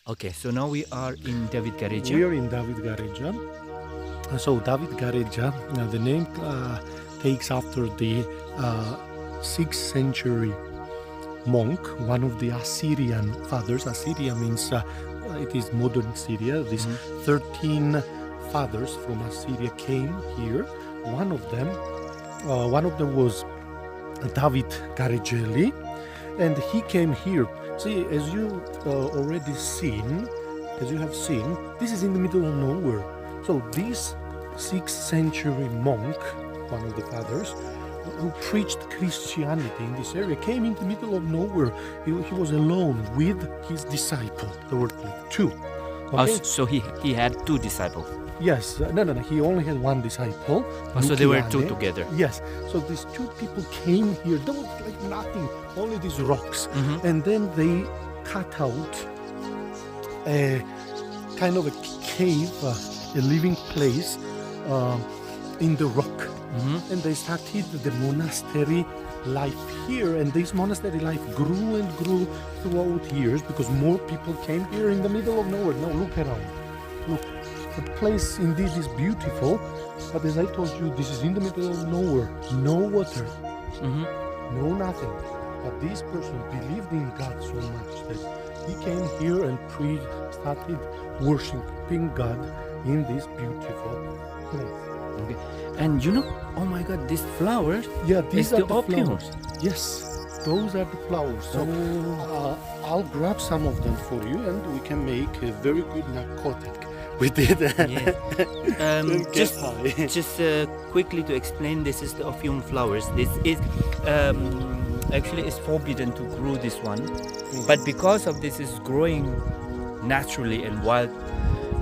Okay, so now we are in David Gareja. We are in David Gareja. So David Gareja, the name takes after the 6th century monk, one of the Assyrian fathers. Assyria means it is modern Syria. These 13 fathers from Assyria came here. One of them was David Garegeli, and he came here. See, as you have seen, this is in the middle of nowhere. So this 6th century monk, one of the fathers, who preached Christianity in this area, came in the middle of nowhere. He was alone with his disciple. There were like two. Okay? So he had two disciples. Yes, no. He only had one disciple. So they were two together. Yes. So these two people came here. There was like nothing, only these rocks. And then they cut out a kind of a cave, a living place in the rock. And they started the monastery life here. And this monastery life grew and grew throughout years because more people came here in the middle of nowhere. Now look around. Look. The place indeed is beautiful, but as I told you, this is in the middle of nowhere. No water, no nothing. But this person believed in God so much that he came here and started worshiping God in this beautiful place. Okay. And oh my God, these flowers. Yeah, these are the opium. flowers. Yes, those are the flowers. So I'll grab some of them for you, and we can make a very good narcotic. We did. Just quickly to explain, this is the opium flowers. This is actually it's forbidden to grow this one, but because of this is growing naturally and wild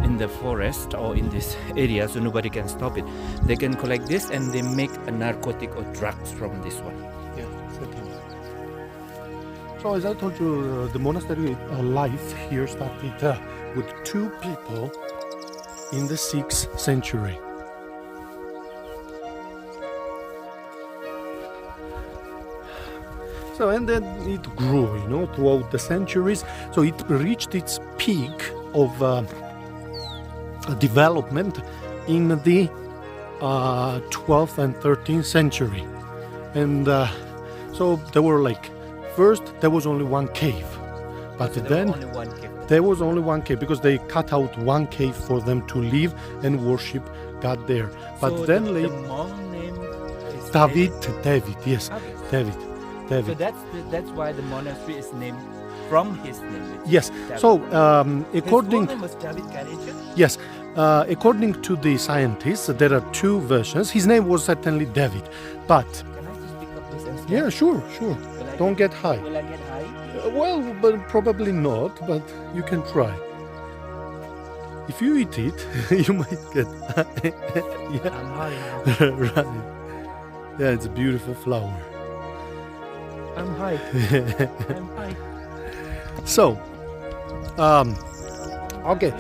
in the forest or in this area, so nobody can stop it. They can collect this and they make a narcotic or drugs from this one. Yeah, certainly. So as I told you, the monastery life here started with two people in the 6th century. So and then it grew, throughout the centuries. So it reached its peak of development in the 12th and 13th century. And so there were first there was only one cave, but then there was only one cave because they cut out one cave for them to live and worship God there. But so then the monk name is David, yes, David. So that's why the monastery is named from his name. Yes. David. So his according full name was David Gareja? Yes, according to the scientists, there are two versions. His name was certainly David, but Can I just pick up this and start? yeah, sure. Don't get high. Will I get high? Well, but probably not, but you can try. If you eat it, you might get high. Yeah. I'm high now. Right. Yeah, it's a beautiful flower. I'm high. I'm high. So, okay,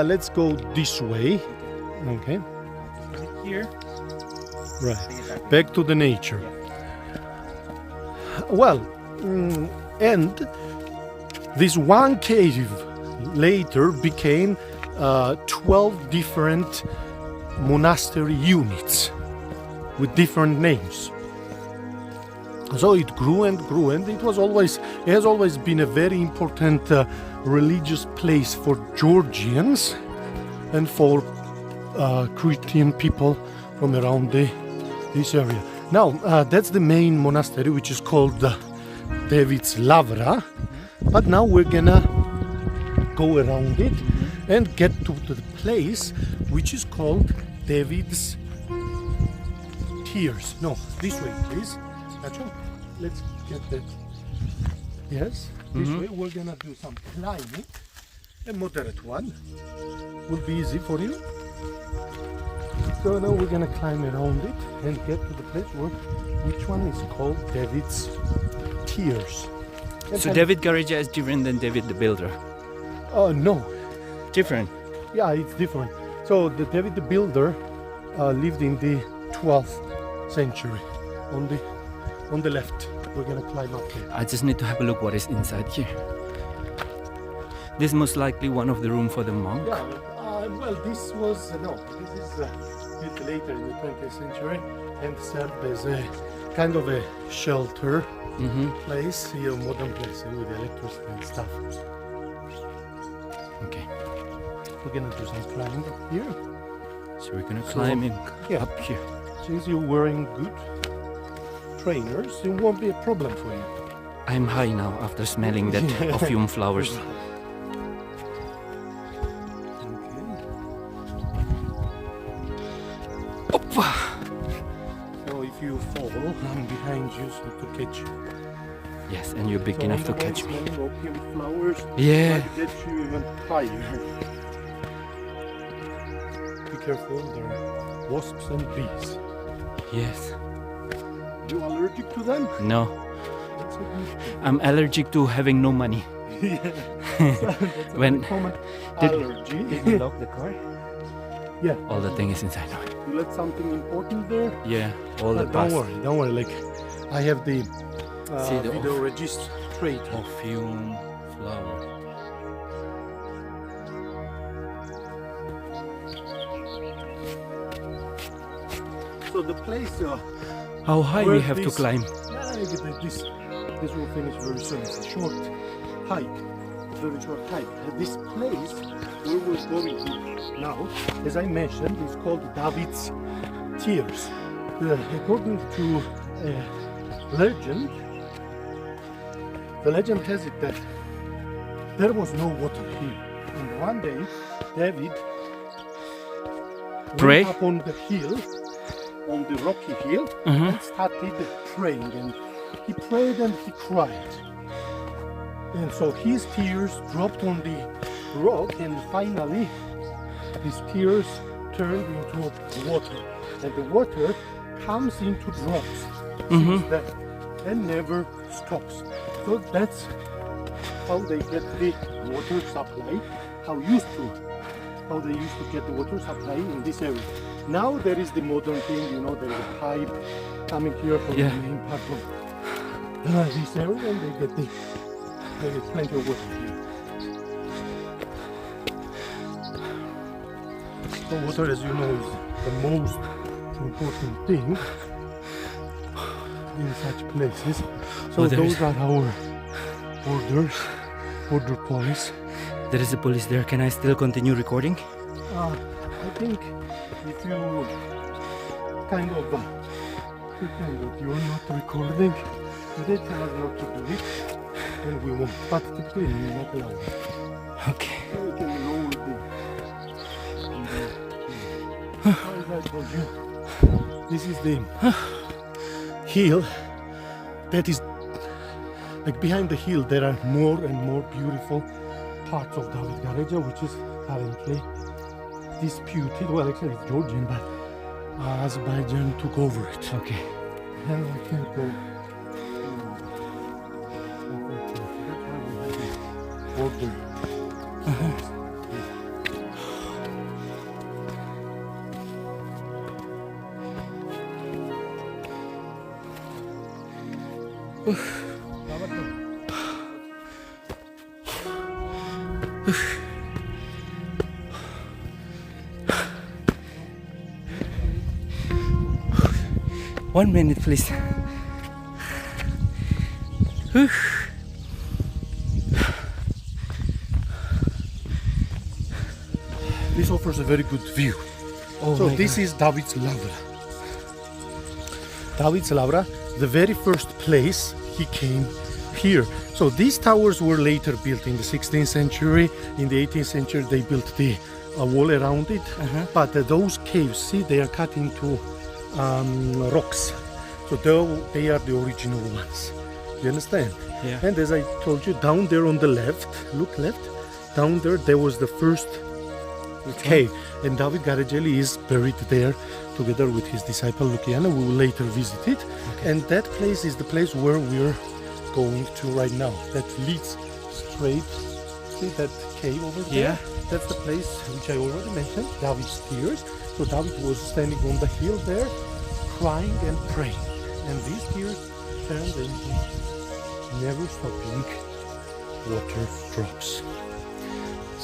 let's go this way. Okay, Here. right. Back to the nature. Well, and this one cave later became 12 different monastery units with different names. So it grew and grew, and it has always been a very important religious place for Georgians and for Christian people from around this area. Now, that's the main monastery, which is called David's Lavra. But now we're gonna go around it and get to the place which is called David's Tears. No, this way, please. Let's get that. Yes, this way we're gonna do some climbing. A moderate one will be easy for you. So now we're gonna climb around it and get to the place which one is called David's Tears. So David Gareja is different than David the Builder. No. Different. Yeah, it's different. So the David the Builder lived in the 12th century. On the left, we're gonna climb up there. I just need to have a look what is inside here. This most likely one of the room for the monk. Yeah, well, this was no. This is built later in the 20th century and served as a kind of a shelter place, a modern place with electricity and stuff. Okay, We're gonna do some climbing up here. so we're gonna climb in Yeah. up here. Since you're wearing good trainers, it won't be a problem for you. I'm high now after smelling that perfume flowers. Okay. Oppa! So if you fall, I'm behind you so to catch you. Yes, and you're big enough to catch me. Opium flowers Yeah. might get you even higher. Be careful, there are wasps and bees. Yes. You allergic to them? No, That's a good thing. I'm allergic to having no money. Yeah. That's a When- very common Did- allergy. you lock the car? Yeah. All the thing is inside. You left something important there? Yeah, all the Don't past. worry. Like, I have the See the video registrator. Perfume flower. So the place. How high Where we have to this- climb? Yeah, this will finish very soon. It's a short hike, very short hike. This place where we're going to now, as I mentioned, is called David's Tears. According to legend, the legend has it that there was no water here, and one day David Pray? went up on the hill, on the rocky hill, Mhm. and started praying. And he prayed and he cried. And so his tears dropped on the rock, and finally his tears turned into water. And the water comes into drops since then and never stops. So that's how they get the water supply, how they used to get the water supply in this area. Now there is the modern thing, there is a pipe coming here from Yeah. the main part of this area, and they get plenty of water here. So water, as you know, is the most important thing in such places. So Oh, there those is- are our border police. There is a police there. Can I still continue recording? I think if you kind of pretend that you're not recording, they tell us not to do it, then we won't. But typically we're not allowed. Okay. We can lower the. As I told you, this is the hill that is like behind the hill. There are more and more beautiful parts of David Gareja, which is currently disputed. Well, actually it's Georgian, but Azerbaijan took over it. Okay. And we can't go. Unfortunately, that's why we have the border. One minute, please. This offers a very good view. Oh So my this God. is David's Lavra. David's Lavra, the very first place he came here. So these towers were later built in the 16th century. In the 18th century, they built the wall around it. But those caves, see, they are cut into rocks. So they are the original ones. You understand? Yeah. And as I told you, down there on the left, look left, down there was the first cave. And David Garejeli is buried there together with his disciple Luciano. We will later visit it. And that place is the place where we're going to right now. That leads straight. See that cave over there? Yeah. That's the place which I already mentioned, David's tears. So David was standing on the hill there, crying and praying. And these tears turned into never stopping water drops.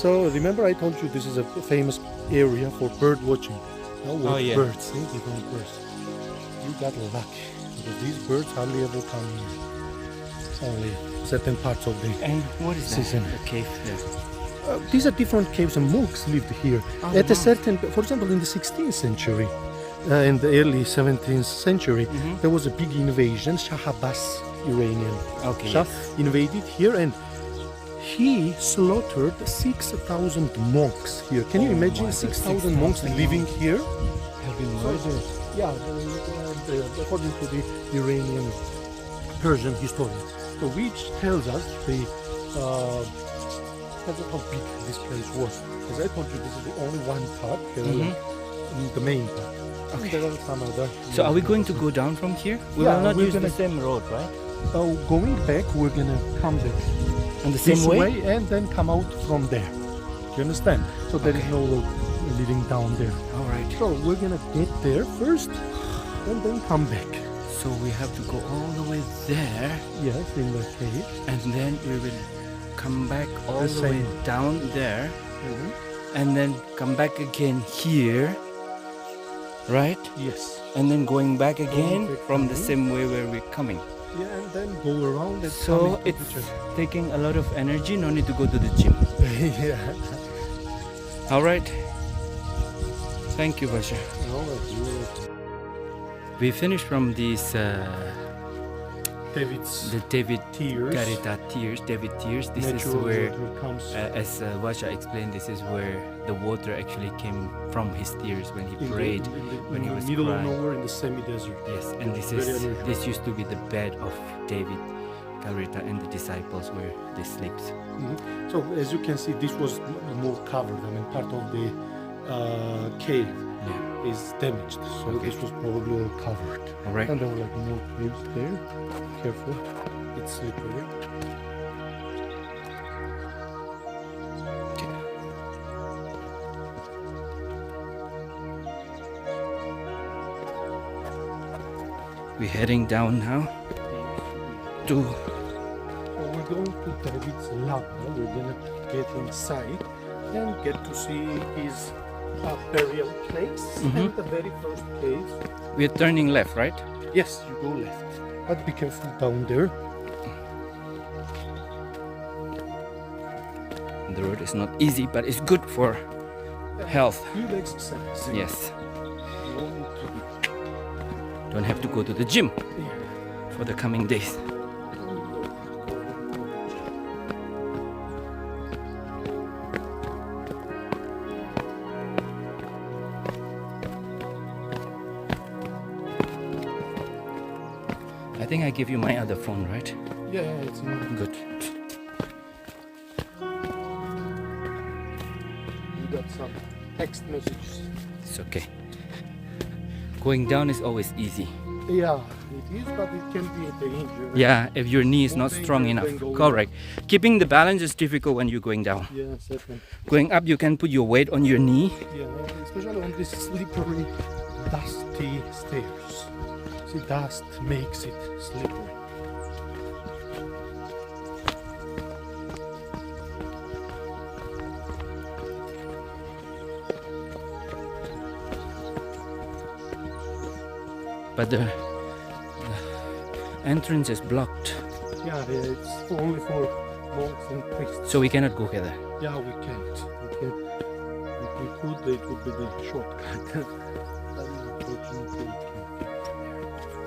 So remember I told you this is a famous area for bird watching. Oh, yeah. Birds, see? Different birds. You got lucky because these birds hardly ever come here. Only certain parts of the And what is season. that? The cave there. These are different caves and monks lived here. Oh, At a wow. certain, for example, in the 16th century, in the early 17th century, there was a big invasion. Shah Abbas, Iranian Okay. Shah, invaded here and he slaughtered 6,000 monks here. Can you Oh imagine my God, 6,000 monks 6,000 living here? Have been So, murdered. yeah, according to the Iranian Persian historians, so which tells us tells us how big this place was. As I told you, this is the only one part, the main part. And there are some other. So are we going to go down from here? We Yeah, will not we're use the gonna- same road, right? Going back, we're gonna come back On the this same way? and then come out from there. Do you understand? So there is no road leading down there. All right. So we're gonna get there first and then come back. So we have to go all the way there, Yes, in the cave. and then we will come back all The the way same. down there, and then come back again here, right? Yes. And then going back again back from the down. same way where we're coming. Yeah, and then go around and So come into it's the church. taking a lot of energy. No need to go to the gym. Yeah. All right. Thank you, Basha. No, it's yours. We finished from these David's the David tears. Gareja tears. David tears. This is Natural where. water comes. As Vasha explained, this is where the water actually came from his tears when he in the- prayed. when he in was the middle crying. of nowhere in the semi-desert. Yes, and this Very is unusual. this used to be the bed of David, Gareja, and the disciples where they slept. So as you can see, this was more covered. I mean, part of the cave Yeah. is damaged, so Okay. this was probably all covered. All right. And there were like more caves there. Careful, it's slippery. Okay. We're heading down now to. So we're going to David's lab. We're gonna get inside and get to see his burial place and the very first cave. We're turning left, right? Yes, you go left, but be careful down there. The road is not easy, but it's good for health. Good exercise. Yes. You don't need to be- Don't have to go to the gym Yeah. for the coming days. I think I give you my other phone, right? Yeah, it's in. Good. You got some text messages. It's okay. Going down is always easy. Yeah, it is, but it can be a danger. Yeah, if your knee is More not strong dangerous enough. than going Correct. Keeping the balance is difficult when you're going down. Yeah, certainly. Going up, you can put your weight on your knee. Yeah, especially on these slippery, dusty stairs. See, dust makes it slippery. But the entrance is blocked, Yeah, it's only for monks and priests. so we cannot go there. Yeah, we can't. We can. If we could, it would be the shortcut. But unfortunately, we can't.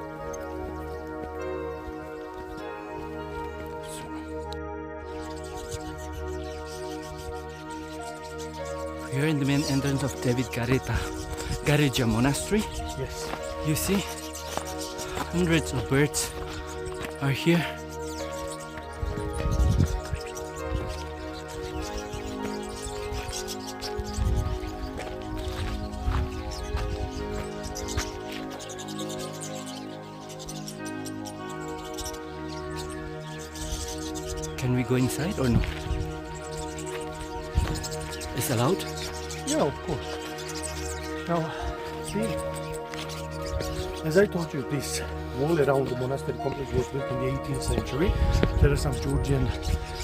Here in the main entrance of David Gareja Monastery, Yes. you see hundreds of birds are here. Can we go inside or no? It's allowed? Yeah, of course. Now, see, as I told you, this wall around the monastery complex was built in the 18th century. There are some Georgian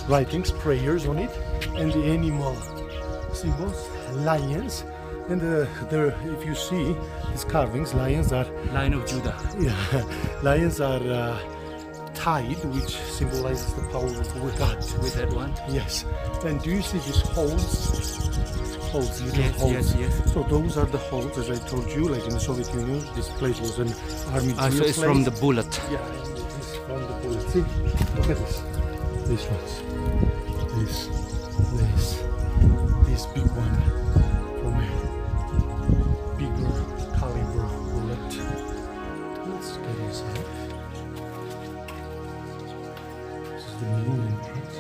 writings, prayers on it, and the animal symbols, lions, and there, if you see these carvings, lions are Lion of Judah. lions are tied, which symbolizes the power of God. With that one? Yes. And do you see these holes? Holes, little holes. Yes. So those are the holes, as I told you, like in the Soviet Union, this place was an army drill So it's place. from the bullet. Yeah, and it is from the bullet. See, look at this. This ones. This big one from a bigger caliber bullet. Let's get inside. This is the main entrance.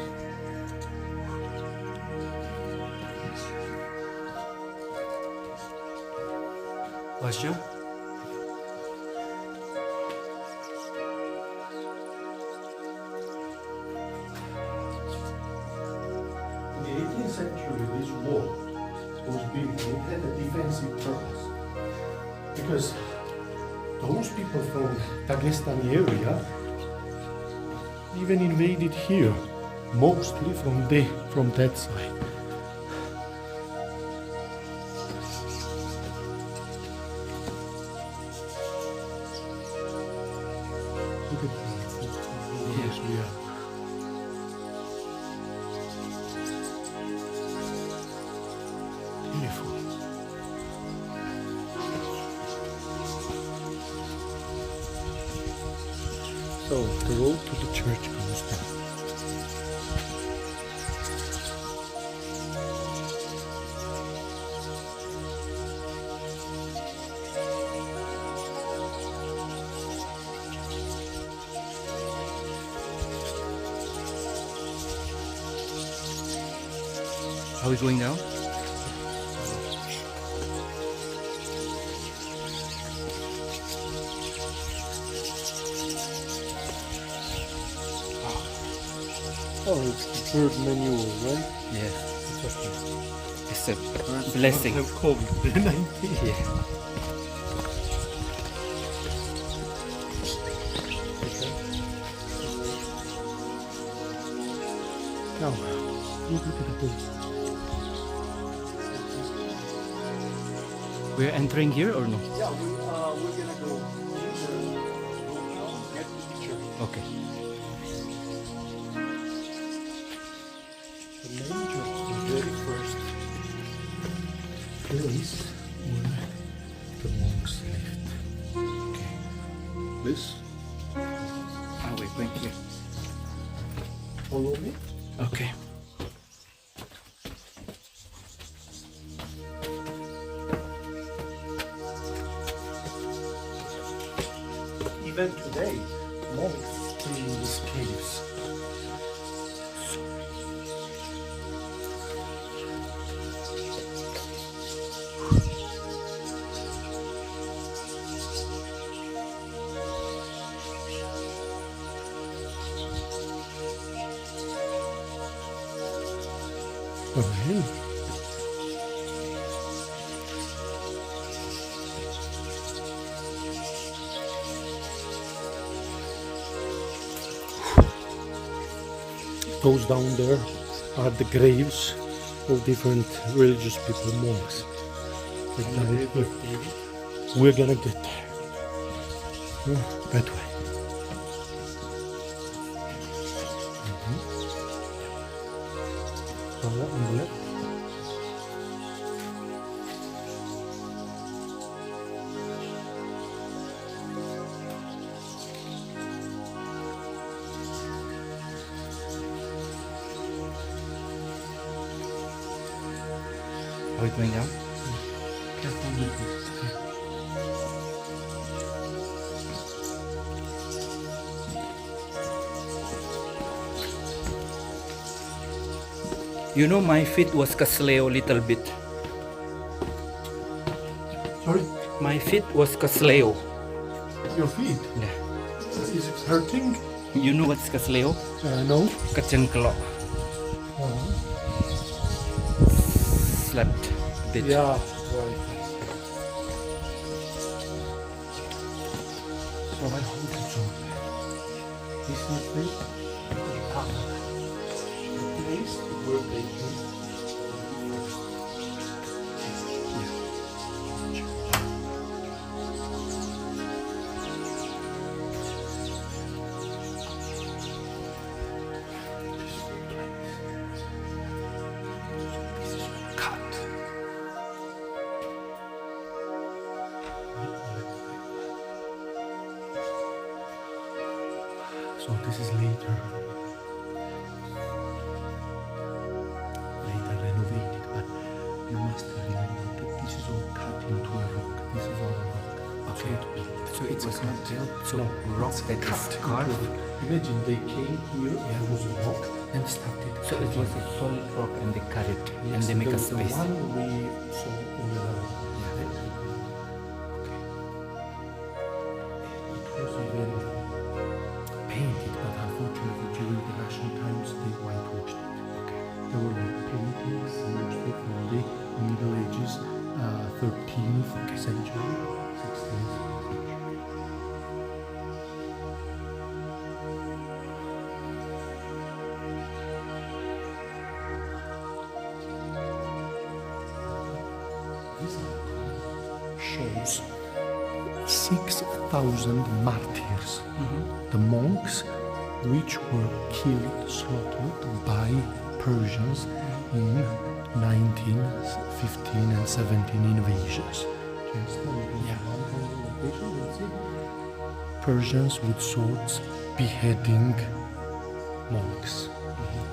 Question? In the 18th century, this wall was built. It had a defensive purpose because those people from Dagestani area even invaded here, mostly from that side. Look at that. Yes, we are. Beautiful. So the road to the church goes down. Are we going down? Oh, it's the bird manual, right? Yeah. It's okay. It's a blessing. Have COVID-19. Yeah. Now, look at the bird. We're entering here or no? Yeah, we're gonna go get the picture. Okay. The main church, the very first place where the monks lived. Okay. This, Oh, we're going here. follow me. Okay. Even today, monks stay in these caves. Okay. Those down there are the graves of different religious people, monks. Like that. We're gonna get there. That way. On the left. Are we going down? Careful with this. You know, my feet was kasleo little bit. Sorry, My feet was kasleo. your feet. Yeah. Is it hurting? You know what's kasleo? No. Kacengklo. Slept bit. Yeah. Right. So I hold it on. This is the where they came. So this is later renovated, but you must remember that this is all cut into a rock. This is all a rock. Okay. So it was not built. So No, rock it's that is cut carved. into it. Imagine they came here, there was a rock, and started. So it was a solid rock, and they cut it, and they make a space. The one we saw over there. Yeah. Okay. It was even painted, but unfortunately during the Russian times they whitewashed it. Okay. There were paintings mostly from the Middle Ages, 13th century, 16th century. This shows 6,000 martyrs, the monks which were killed, slaughtered by Persians in 19, 15 and 17 invasions. Persians with swords beheading monks.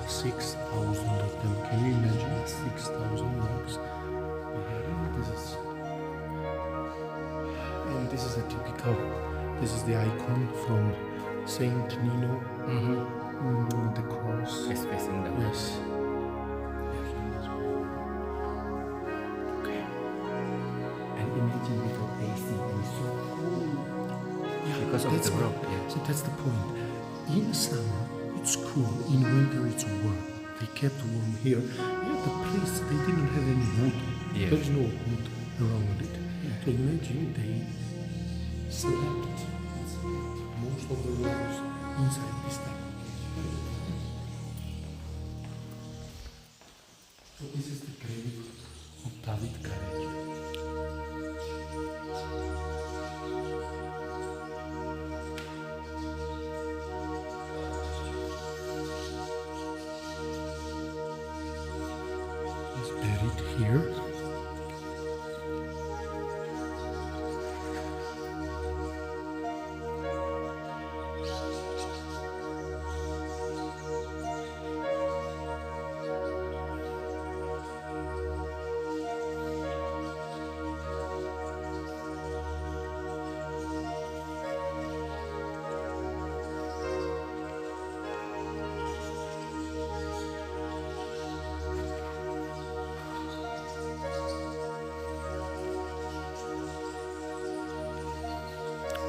6,000 of them. Can you imagine? 6,000 monks beheading. This is a typical. This is the icon from Saint Nino. The cross. It's facing down. Yes. Okay. And imagine without AC, and it's so cool. Yeah, Because of that's the why- rock, yeah. So that's the point. In summer, it's cool. In winter, it's warm. They kept warm here. Yeah, the place, they didn't have any wood. Yeah. There is no wood around it. So imagine they slept. Most of the rooms inside this type of cage. So this is the grave of David Gareja. He's buried here.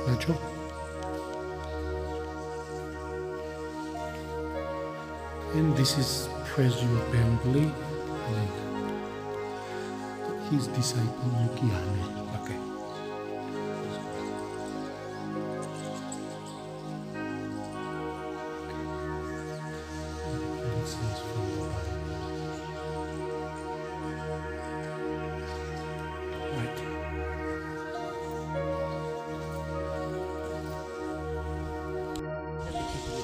Nacho? And this is presumably like his disciple Lukiane. Okay. And it says from the Bible. Right.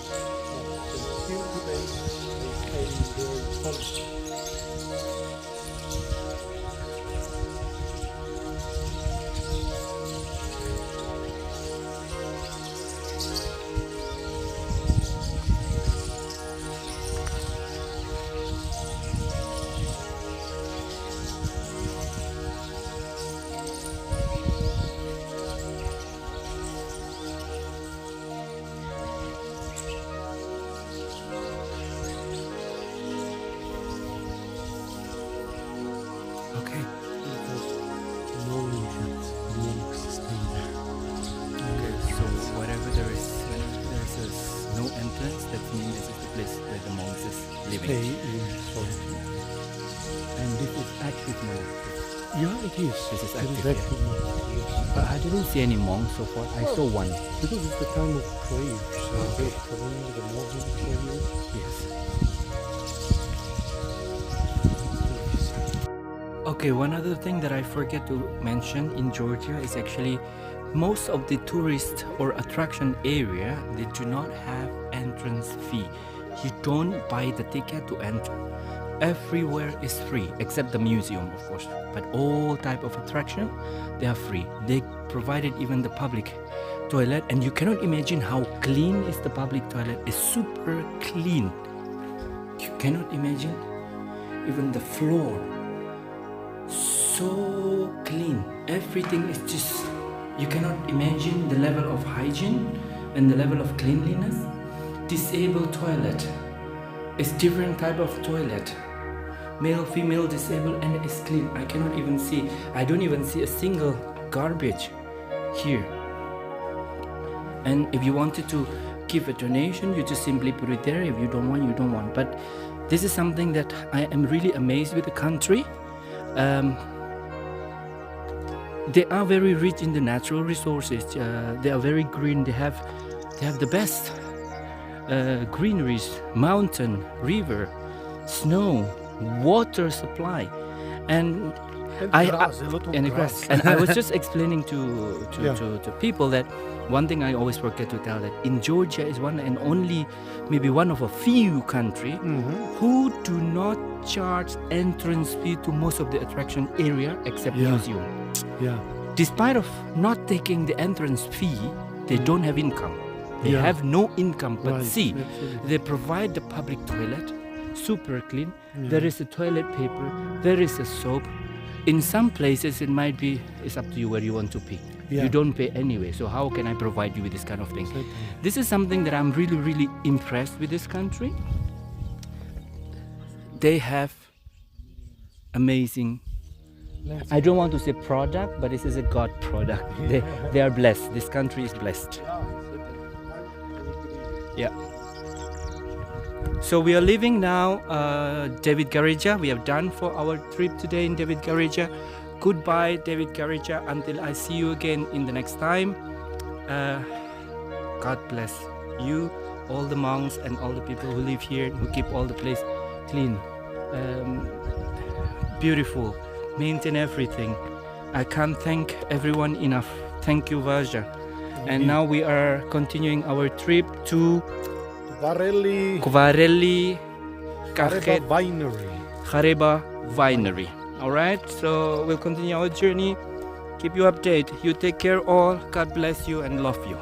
Still today, they stay in their college. Okay. Because knowing that monks stay there. Okay. So wherever there's no entrance, that means this is the place where the monks is living. Stay in solitude. And this is active monastery. Yeah, it is. This is It active, active monastery, yes. But I didn't see any monks so far. I saw one. Because it's the time of prayers. They're praying the morning prayers. Yes. Okay, one other thing that I forget to mention in Georgia is actually most of the tourist or attraction area, they do not have entrance fee. You don't buy the ticket to enter. Everywhere is free except the museum, of course, but all type of attraction, they are free. They provided even the public toilet, and you cannot imagine how clean is the public toilet. It's super clean. You cannot imagine even the floor, so clean. Everything is just, you cannot imagine the level of hygiene and the level of cleanliness. Disabled toilet, it's different type of toilet, male, female, disabled, and it's clean. I cannot even see, I don't even see a single garbage here. And if you wanted to give a donation, you just simply put it there. If you don't want, you don't want. But this is something that I am really amazed with the country. They are very rich in the natural resources. They are very green. They have the best greeneries, mountain, river, snow, water supply, and grass, a lot of grass. And I was just explaining to people that one thing I always forget to tell, that in Georgia is one and only, maybe one of a few country who do not charge entrance fee to most of the attraction area except museum. Yeah. Despite of not taking the entrance fee, they don't have income. They have no income. But see, they provide the public toilet, super clean. There is a toilet paper. There is a soap. In some places, it might be, it's up to you where you want to pay. You don't pay anyway. So how can I provide you with this kind of thing? This is something that I'm really, really impressed with this country. They have amazing, I don't want to say product, but this is a God product. They are blessed. This country is blessed. Yeah. So we are leaving now David Gareja. We have done for our trip today in David Gareja. Goodbye, David Gareja, until I see you again in the next time. God bless you, all the monks and all the people who live here, who keep all the place clean, beautiful, maintain everything. I can't thank everyone enough. Thank you, Vaja. And now we are continuing our trip to Varelli Gareja Winery. All right, so we'll continue our journey. Keep you updated. You take care all. God bless you and love you.